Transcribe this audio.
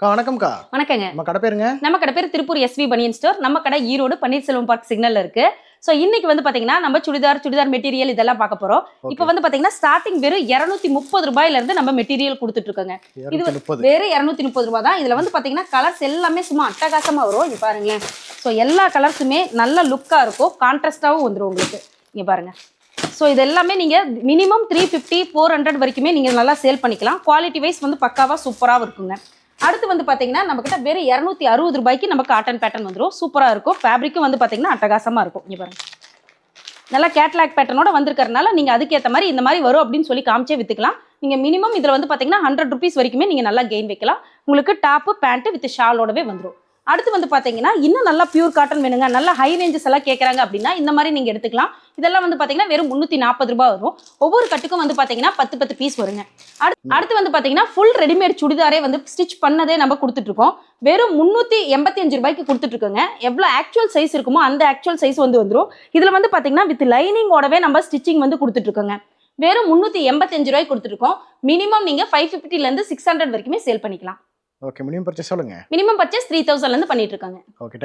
வணக்கம்க்கா. வணக்கங்க. நம்ம கடை பேருங்க? நம்ம கடை பேர் திருப்பூர் எஸ்வி பனியன் ஸ்டோர். நம்ம கடை ஈரோடு பன்னீர்செல்வம் பார்க் சிக்னல்ல இருக்கு. ஸோ இன்னைக்கு வந்து பாத்தீங்கன்னா நம்ம சுடிதார் மெட்டீரியல் இதெல்லாம் பார்க்க போறோம். இப்போ வந்து பாத்தீங்கன்னா ஸ்டார்டிங் வெறும் ₹230 இருந்து நம்ம மெட்டீரியல் கொடுத்துட்டு இருக்கோங்க. இது வெறும் ₹230 தான். இதுல வந்து பாத்தீங்கன்னா கலர்ஸ் எல்லாமே சும்மா அட்டகாசமா வரும். இங்க பாருங்களேன். ஸோ எல்லா கலர்ஸுமே நல்ல லுக்கா இருக்கும், கான்ட்ராஸ்டாவும் வந்துடும் உங்களுக்கு. இங்க பாருங்க. ஸோ இது எல்லாமே நீங்க மினிமம் 350 400 வரைக்குமே நீங்க நல்லா சேல் பண்ணிக்கலாம். குவாலிட்டி வைஸ் வந்து பக்காவா சூப்பராக இருக்குங்க. அடுத்து வந்து பாத்தீங்கன்னா நம்ம கிட்ட வெறும் ₹260 நம்ம காட்டன் பேட்டர்ன் வந்துடும். சூப்பரா இருக்கும். ஃபேப்ரிக்கும் வந்து பாத்தீங்கன்னா அட்டகாசமா இருக்கும். இங்க பாருங்க, நல்லா கேட்லாக் பேட்டர்னோட வந்திருக்கறனால நீங்க அதுக்கேற்ற மாதிரி இந்த மாதிரி வரும் அப்படின்னு சொல்லி காமிச்சே வித்துக்கலாம். நீங்க மினிமம் இதுல வந்து பாத்தீங்கன்னா ₹100 வரைக்குமே நீங்க நல்லா கெயின் வைக்கலாம். உங்களுக்கு டாப்பு பேண்ட் வித் ஷாலோடவே வந்துடும். அடுத்து வந்து பாத்தீங்கன்னா இன்னும் நல்லா பியூர் காட்டன் வேணுங்க, நல்லா ஹை ரேஞ்சஸ் எல்லாம் கேட்கறாங்க அப்படின்னா இந்த மாதிரி நீங்க எடுத்துக்கலாம். இதெல்லாம் வந்து பாத்தீங்கன்னா வெறும் ₹340 வரும். ஒவ்வொரு கட்டுக்கும் வந்து பாத்தீங்கன்னா 10 பீஸ் வருங்க. அடுத்து வந்து பாத்தீங்கன்னா ஃபுல் ரெடிமேட் சுடிதாரே வந்து ஸ்டிச் பண்ணதே நம்ம கொடுத்துட்டு இருக்கோம். வெறும் ₹385 கொடுத்துட்டு இருக்கோங்க. எவ்வளவு ஆக்சுவல் சைஸ் இருக்குமோ அந்த ஆக்சுவல் சைஸ் வந்துரும். இதுல வந்து பாத்தீங்கன்னா வித் லைனிங்கோடவே நம்ம ஸ்டிச்சிங் வந்து கொடுத்துட்டு இருக்கோங்க. வெறும் ₹385 கொடுத்துட்டு இருக்கோம். மினிமம் நீங்க 550 இருந்து 600 வரைக்குமே சேல் பண்ணிக்கலாம். ஓகே, மினிமம் பர்ச்சேஸ் சொல்லுங்க. மினிமம் பர்ச்சேஸ் 3000 இருந்து பண்ணிட்டு இருக்காங்க. ஓகே.